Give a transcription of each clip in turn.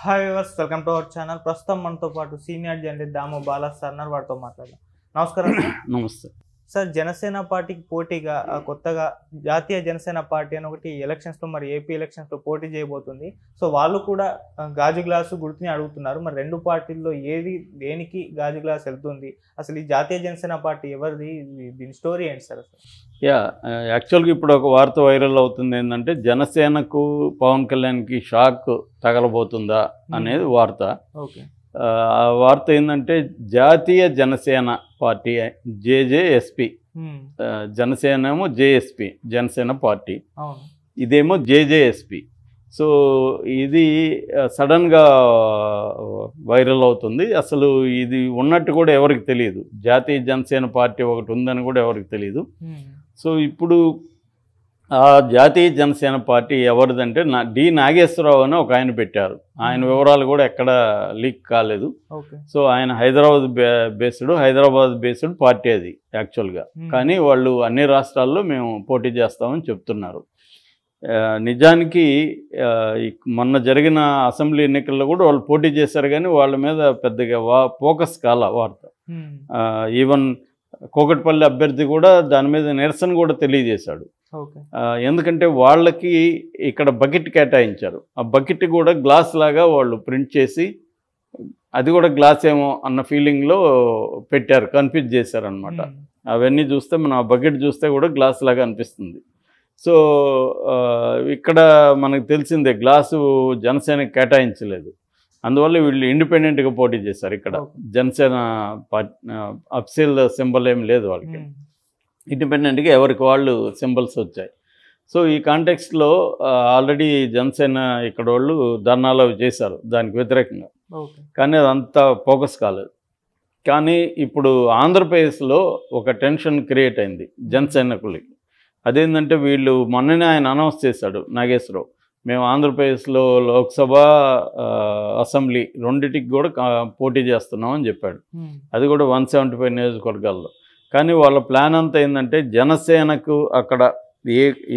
Hi viewers, welcome to our channel. ప్రస్తుతం మనతో పాటు సీనియర్ జర్నలిస్ట్ దాము బాలా సార్ వారితో మాట్లాడదాం. నమస్కారం సార్. నమస్తే సార్, జనసేన పార్టీకి పోటీగా కొత్తగా జాతీయ జనసేన పార్టీ అని ఒకటి ఎలక్షన్స్లో, మరి ఏపీ ఎలక్షన్స్లో పోటీ చేయబోతుంది. సో వాళ్ళు కూడా గాజు గ్లాసు గుర్తుని అడుగుతున్నారు. మరి రెండు పార్టీల్లో ఏది దేనికి గాజు గ్లాస్ వెళ్తుంది? అసలు ఈ జాతీయ జనసేన పార్టీ ఎవరిది? దీని స్టోరీ ఏంటి సార్ అసలు? యాక్చువల్గా ఇప్పుడు ఒక వార్త వైరల్ అవుతుంది ఏంటంటే జనసేనకు పవన్ కళ్యాణ్కి షాక్ తగలబోతుందా అనేది వార్త. ఓకే. ఆ వార్త ఏంటంటే జాతీయ జనసేన పార్టీ జేజేఎస్పి, జనసేన ఏమో జేఎస్పి జనసేన పార్టీ, ఇదేమో జేజేఎస్పి. సో ఇది సడన్గా వైరల్ అవుతుంది. అసలు ఇది ఉన్నట్టు కూడా ఎవరికి తెలియదు. జాతీయ జనసేన పార్టీ ఒకటి ఉందని కూడా ఎవరికి తెలియదు. సో ఇప్పుడు ఆ జాతీయ జనసేన పార్టీ ఎవరిదంటే డి నాగేశ్వరరావు అని ఒక ఆయన పెట్టారు. ఆయన వివరాలు కూడా ఎక్కడ లీక్ కాలేదు. సో ఆయన హైదరాబాద్ బేస్డ్ పార్టీ అది యాక్చువల్గా. కానీ వాళ్ళు అన్ని రాష్ట్రాల్లో మేము పోటీ చేస్తామని చెప్తున్నారు. నిజానికి మొన్న జరిగిన అసెంబ్లీ ఎన్నికల్లో కూడా వాళ్ళు పోటీ చేశారు, కానీ వాళ్ళ మీద పెద్దగా ఫోకస్ కాల వార్త. ఈవెన్ కూకట్పల్లి అభ్యర్థి కూడా దాని మీద నిరసన కూడా తెలియజేశాడు. ఎందుకంటే వాళ్ళకి ఇక్కడ బకెట్ కేటాయించారు. ఆ బకెట్ కూడా గ్లాస్ లాగా వాళ్ళు ప్రింట్ చేసి అది కూడా గ్లాస్ ఏమో అన్న ఫీలింగ్లో పెట్టారు, కన్ఫ్యూజ్ చేశారనమాట. అవన్నీ చూస్తే మనం ఆ బకెట్ చూస్తే కూడా గ్లాస్ లాగా అనిపిస్తుంది. సో ఇక్కడ మనకు తెలిసిందే గ్లాసు జనసేనకి కేటాయించలేదు. అందువల్ల వీళ్ళు ఇండిపెండెంట్గా పోటీ చేశారు. ఇక్కడ జనసేన పార్టీ అఫీషియల్ సింబల్ ఏం లేదు వాళ్ళకి. ఇండిపెండెంట్గా ఎవరికి వాళ్ళు సింబల్స్ వచ్చాయి. సో ఈ కాంటెక్స్ట్లో ఆల్రెడీ జనసేన ఇక్కడ వాళ్ళు ధర్నాలు చేశారు దానికి వ్యతిరేకంగా, కానీ అదంతా ఫోకస్ కాలేదు. కానీ ఇప్పుడు ఆంధ్రప్రదేశ్లో ఒక టెన్షన్ క్రియేట్ అయింది జనసైనికులకి. అదేంటంటే వీళ్ళు మొన్ననే ఆయన అనౌన్స్ చేశాడు నాగేశ్వరరావు, మేము ఆంధ్రప్రదేశ్లో లోక్సభ అసెంబ్లీ రెండింటికి కూడా పోటీ చేస్తున్నామని చెప్పాడు. అది కూడా 175 నియోజకవర్గాల్లో. కానీ వాళ్ళ ప్లాన్ అంతా ఏంటంటే జనసేనకు అక్కడ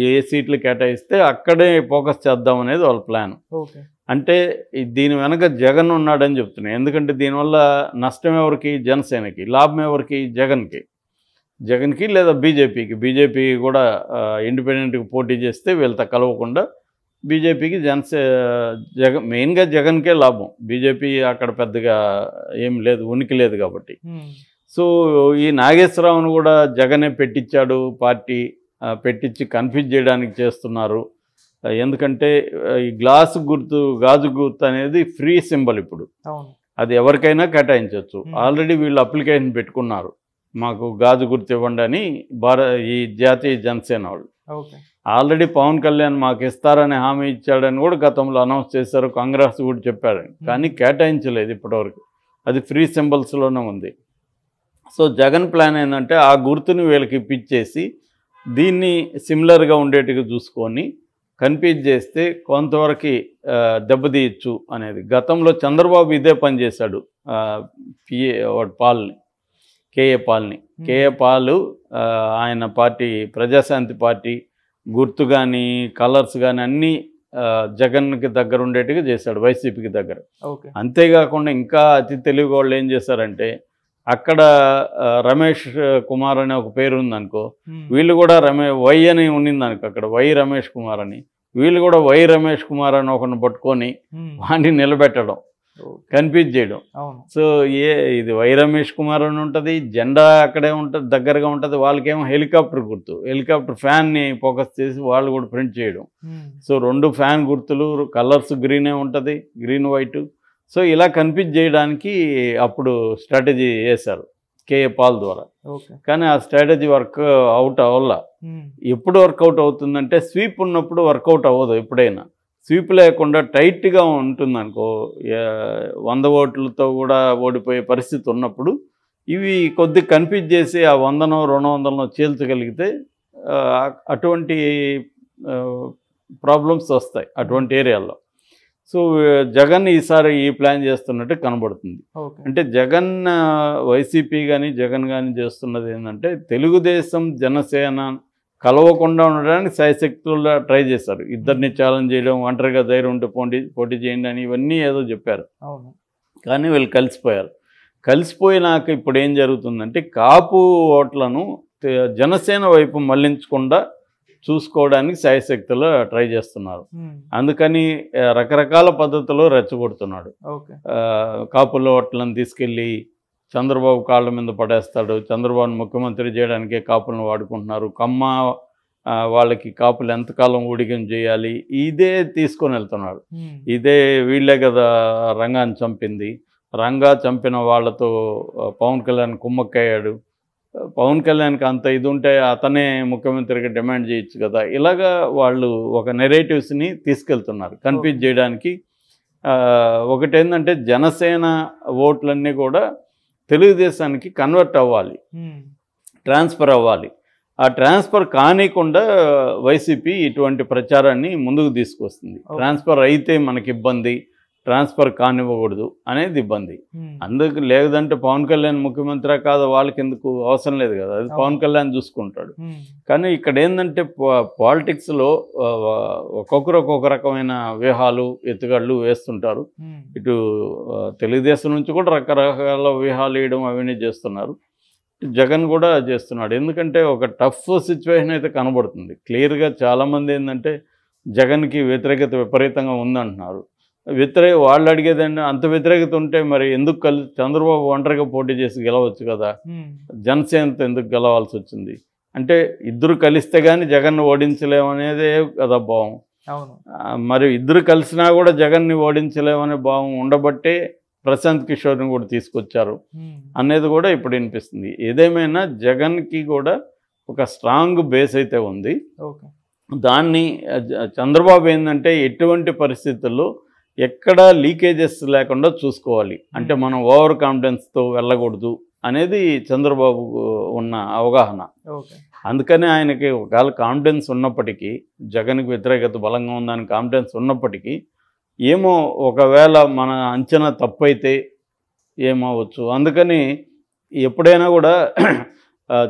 ఏ సీట్లు కేటాయిస్తే అక్కడే ఫోకస్ చేద్దాం అనేది వాళ్ళ ప్లాన్. అంటే దీని వెనక జగన్ ఉన్నాడని చెప్తున్నాయి. ఎందుకంటే దీనివల్ల నష్టం ఎవరికి? జనసేనకి. లాభం ఎవరికి? జగన్కి లేదా బీజేపీ కూడా ఇండిపెండెంట్గా పోటీ చేస్తే వీళ్ళతో కలవకుండా బీజేపీకి మెయిన్గా జగన్కే లాభం. బీజేపీ అక్కడ పెద్దగా ఏం లేదు, ఉనికి లేదు కాబట్టి. సో ఈ నాగేశ్వరరావును కూడా జగనే పెట్టించాడు, పార్టీ పెట్టించి కన్ఫ్యూజ్ చేయడానికి చేస్తున్నారు. ఎందుకంటే ఈ గాజు గుర్తు అనేది ఫ్రీ సింబల్. ఇప్పుడు అది ఎవరికైనా కేటాయించవచ్చు. ఆల్రెడీ వీళ్ళు అప్లికేషన్ పెట్టుకున్నారు, మాకు గాజు గుర్తు ఇవ్వండి అని. ఈ జాతీయ జనసేన వాళ్ళు ఆల్రెడీ పవన్ కళ్యాణ్ మాకు ఇస్తారని హామీ ఇచ్చాడని కూడా గతంలో అనౌన్స్ చేశారు. కాంగ్రెస్ కూడా చెప్పారు, కానీ కేటాయించలేదు ఇప్పటివరకు. అది ఫ్రీ సింబల్స్లోనే ఉంది. సో జగన్ ప్లాన్ ఏంటంటే ఆ గుర్తుని వీళ్ళకి ఇప్పించేసి దీన్ని సిమిలర్గా ఉండేట్టుగా చూసుకొని కన్ఫ్యూజ్ చేస్తే కొంతవరకు దెబ్బతీయచ్చు అనేది. గతంలో చంద్రబాబు ఇదే పని చేశాడు. కేఏ పాల్ ఆయన పార్టీ ప్రజాశాంతి పార్టీ గుర్తు కానీ కలర్స్ కానీ అన్నీ జగన్కి దగ్గర ఉండేట్టుగా చేశాడు, వైసీపీకి దగ్గర. అంతేకాకుండా ఇంకా అతి తెలివిగా వాళ్ళు ఏం చేశారంటే అక్కడ రమేష్ కుమార్ అనే ఒక పేరు ఉందనుకో, వీళ్ళు కూడా వై అని ఉండిందనుకో, అక్కడ వై రమేష్ కుమార్ అని, వీళ్ళు కూడా వై రమేష్ కుమార్ అని ఒకరిని పట్టుకొని వాడిని నిలబెట్టడం, కన్ఫ్యూజ్ చేయడం. సో ఇది వై రమేష్ కుమార్ అని ఉంటుంది, జెండా అక్కడే ఉంటుంది, దగ్గరగా ఉంటుంది. వాళ్ళకేమో హెలికాప్టర్ గుర్తు, హెలికాప్టర్ ఫ్యాన్ని ఫోకస్ చేసి వాళ్ళు కూడా ప్రింట్ చేయడం. సో రెండు ఫ్యాన్ గుర్తులు, కలర్స్ గ్రీనే ఉంటుంది, గ్రీన్ వైట్. సో ఇలా కన్ఫ్యూజ్ చేయడానికి అప్పుడు స్ట్రాటజీ వేశారు కేఏ పాల్ ద్వారా. కానీ ఆ స్ట్రాటజీ వర్క్ అవుట్ అవ్వాల. ఎప్పుడు వర్కౌట్ అవుతుందంటే స్వీప్ ఉన్నప్పుడు వర్కౌట్ అవ్వదు. ఎప్పుడైనా స్వీప్ లేకుండా టైట్గా ఉంటుందనుకో, 100 ఓట్లతో కూడా ఓడిపోయే పరిస్థితి ఉన్నప్పుడు ఇవి కొద్ది కన్ఫ్యూజ్ చేసి ఆ 100నో 200నో చీల్చగలిగితే అటువంటి ప్రాబ్లమ్స్ వస్తాయి అటువంటి ఏరియాల్లో. సో జగన్ ఈసారి ఈ ప్లాన్ చేస్తున్నట్టు కనబడుతుంది. అంటే జగన్ వైసీపీ కానీ జగన్ కానీ చేస్తున్నది ఏంటంటే తెలుగుదేశం జనసేన కలవకుండా ఉండడానికి శాయశక్తుల్లో ట్రై చేశారు. ఇద్దరిని ఛాలెంజ్ చేయడం, ఒంటరిగా ధైర్యం ఉంటే పోటీ చేయండి అని ఇవన్నీ ఏదో చెప్పారు. అవును. కానీ వీళ్ళు కలిసిపోయారు. కలిసిపోయినాక ఇప్పుడు ఏం జరుగుతుందంటే కాపు ఓట్లను జనసేన వైపు మళ్లించకుండా చూసుకోవడానికి శాయశక్తుల్లో ట్రై చేస్తున్నారు. అందుకని రకరకాల పద్ధతుల్లో రెచ్చగొడుతున్నాడు. కాపుల ఓట్లను తీసుకెళ్ళి చంద్రబాబు కాళ్ళ మీద పడేస్తాడు. చంద్రబాబును ముఖ్యమంత్రి చేయడానికే కాపులను వాడుకుంటున్నారు. కమ్మ వాళ్ళకి కాపులు ఎంతకాలం ఊడిగం చేయాలి ఇదే తీసుకొని వెళ్తున్నాడు. ఇదే వీళ్ళే కదా రంగాన్ని చంపింది, రంగా చంపిన వాళ్ళతో పవన్ కళ్యాణ్ కుమ్మక్కయ్యాడు, పవన్ కళ్యాణ్కి అంత ఇది ఉంటే అతనే ముఖ్యమంత్రిగా డిమాండ్ చేయొచ్చు కదా. ఇలాగా వాళ్ళు ఒక నెరేటివ్స్ని తీసుకెళ్తున్నారు కన్ఫ్యూజ్ చేయడానికి. ఒకటేంటంటే జనసేన ఓట్లన్నీ కూడా తెలుగుదేశానికి కన్వర్ట్ అవ్వాలి, ట్రాన్స్ఫర్ అవ్వాలి. ఆ ట్రాన్స్ఫర్ కానికుండా వైసీపీ ఇటువంటి ప్రచారాన్ని ముందుకు తీసుకొస్తుంది. ట్రాన్స్ఫర్ అయితే మనకి ఇబ్బంది, ట్రాన్స్ఫర్ కానివ్వకూడదు అనేది ఇబ్బంది. అందుకు లేదంటే పవన్ కళ్యాణ్ ముఖ్యమంత్రి కాదు వాళ్ళకి ఎందుకు అవసరం లేదు కదా, అది పవన్ కళ్యాణ్ చూసుకుంటాడు. కానీ ఇక్కడ ఏంటంటే పాలిటిక్స్లో ఒక్కొక్కరు ఒక్కొక్క రకమైన వ్యూహాలు ఎత్తుగడలు వేస్తుంటారు. ఇటు తెలుగుదేశం నుంచి కూడా రకరకాల వ్యూహాలు వేయడం అవన్నీ చేస్తున్నారు. జగన్ కూడా చేస్తున్నాడు. ఎందుకంటే ఒక టఫ్ సిచ్యువేషన్ అయితే కనబడుతుంది క్లియర్గా. చాలామంది ఏంటంటే జగన్కి వ్యతిరేకత విపరీతంగా ఉందంటున్నారు. వాళ్ళు అడిగేదండి అంత వ్యతిరేకత ఉంటే మరి ఎందుకు చంద్రబాబు ఒంటరిగా పోటీ చేసి గెలవచ్చు కదా, జనసేనతో ఎందుకు గెలవాల్సి వచ్చింది అంటే ఇద్దరు కలిస్తే కానీ జగన్ను ఓడించలేమనేదే కదా భావం. మరి ఇద్దరు కలిసినా కూడా జగన్ని ఓడించలేమనే భావం ఉండబట్టే ప్రశాంత్ కిషోర్ని కూడా తీసుకొచ్చారు అనేది కూడా ఇప్పుడు వినిపిస్తుంది. ఏదేమైనా జగన్కి కూడా ఒక స్ట్రాంగ్ బేస్ అయితే ఉంది. దాన్ని చంద్రబాబు ఏంటంటే ఎటువంటి పరిస్థితుల్లో ఎక్కడా లీకేజెస్ లేకుండా చూసుకోవాలి. అంటే మనం ఓవర్ కాన్ఫిడెన్స్తో వెళ్ళకూడదు అనేది చంద్రబాబు ఉన్న అవగాహన. అందుకనే ఆయనకి ఒకవేళ కాన్ఫిడెన్స్ ఉన్నప్పటికీ, జగన్కి వ్యతిరేకత బలంగా ఉందని కాన్ఫిడెన్స్ ఉన్నప్పటికీ ఏమో ఒకవేళ మన అంచనా తప్పైతే ఏమవచ్చు. అందుకని ఎప్పుడైనా కూడా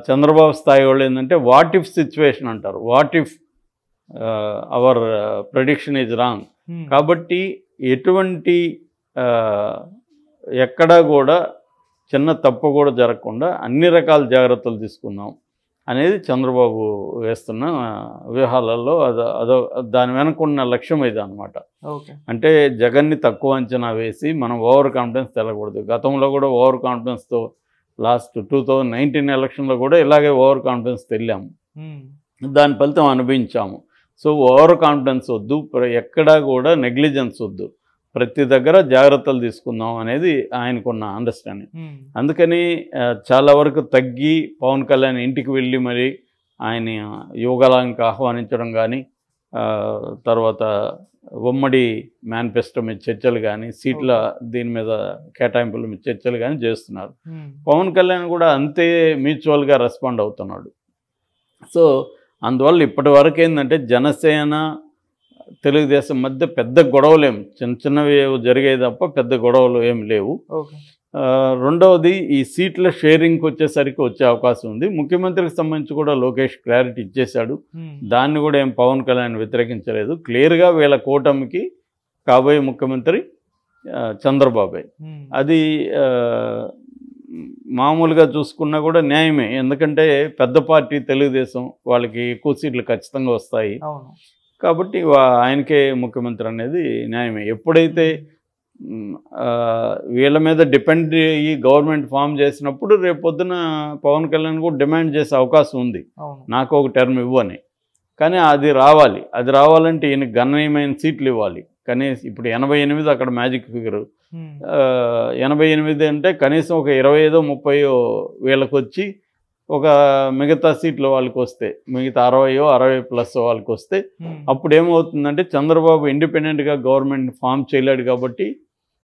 చంద్రబాబు స్థాయి వాళ్ళు ఏంటంటే వాట్ ఇఫ్ సిచ్యువేషన్ అంటారు. What if hour prediction is wrong. కాబట్టి ఎటువంటి ఎక్కడా కూడా చిన్న తప్పు కూడా జరగకుండా అన్ని రకాల జాగ్రత్తలు తీసుకుందాం అనేది చంద్రబాబు వేస్తున్న వ్యూహాలలో అదో దాని వెనుకున్న లక్ష్యం ఇది అనమాట. అంటే జగన్ని తక్కువ అంచనా వేసి మనం ఓవర్ కాన్ఫిడెన్స్ తెలకూడదు. గతంలో కూడా ఓవర్ కాన్ఫిడెన్స్తో లాస్ట్ 2019 ఎలక్షన్లో కూడా ఇలాగే ఓవర్ కాన్ఫిడెన్స్ తెళ్ళాము, దాని ఫలితం అనుభవించాము. సో ఓవర్ కాన్ఫిడెన్స్ వద్దు, ఎక్కడా కూడా నెగ్లిజెన్స్ వద్దు, ప్రతి దగ్గర జాగ్రత్తలు తీసుకుందాం అనేది ఆయనకున్న అండర్స్టాండింగ్. అందుకని చాలా వరకు తగ్గి పవన్ కళ్యాణ్ ఇంటికి వెళ్ళి మరి ఆయన యోగాలానికి ఆహ్వానించడం కానీ, తర్వాత ఉమ్మడి మేనిఫెస్టో మీద చర్చలు కానీ, సీట్ల దీని మీద కేటాయింపుల మీద చర్చలు కానీ చేస్తున్నారు. పవన్ కళ్యాణ్ కూడా అంతే మ్యూచువల్గా రెస్పాండ్ అవుతున్నాడు. సో అందువల్ల ఇప్పటి వరకు ఏంటంటే జనసేన తెలుగుదేశం మధ్య పెద్ద గొడవలు ఏం చిన్న చిన్నవి జరిగేది తప్ప పెద్ద గొడవలు ఏం లేవు. రెండవది ఈ సీట్ల షేరింగ్కి వచ్చేసరికి వచ్చే అవకాశం ఉంది. ముఖ్యమంత్రికి సంబంధించి కూడా లోకేష్ క్లారిటీ ఇచ్చేశాడు. దాన్ని కూడా ఏం పవన్ కళ్యాణ్ వ్యతిరేకించలేదు. క్లియర్గా వీళ్ళ కూటమికి కాబోయే ముఖ్యమంత్రి చంద్రబాబే. అది మామూలుగా చూసుకున్నా కూడా న్యాయమే. ఎందుకంటే పెద్ద పార్టీ తెలుగుదేశం, వాళ్ళకి ఎక్కువ సీట్లు ఖచ్చితంగా వస్తాయి కాబట్టి ఆయనకే ముఖ్యమంత్రి అనేది న్యాయమే. ఎప్పుడైతే వీళ్ళ మీద డిపెండ్ అయ్యి గవర్నమెంట్ ఫామ్ చేసినప్పుడు రేపు పొద్దున పవన్ కళ్యాణ్ కూడా డిమాండ్ చేసే అవకాశం ఉంది, నాకు ఒక టర్మ్ ఇవ్వని. కానీ అది రావాలి. అది రావాలంటే ఈయనకి గణనీయమైన సీట్లు ఇవ్వాలి. కనీసం ఇప్పుడు 88 అక్కడ మ్యాజిక్ ఫిగరు. 88 అంటే కనీసం ఒక 25-30 వీళ్ళకి వచ్చి ఒక మిగతా సీట్లు వాళ్ళకి వస్తే, మిగతా 60+ వాళ్ళకి వస్తే అప్పుడు ఏమవుతుందంటే చంద్రబాబు ఇండిపెండెంట్గా గవర్నమెంట్ ఫామ్ చేయలేడు కాబట్టి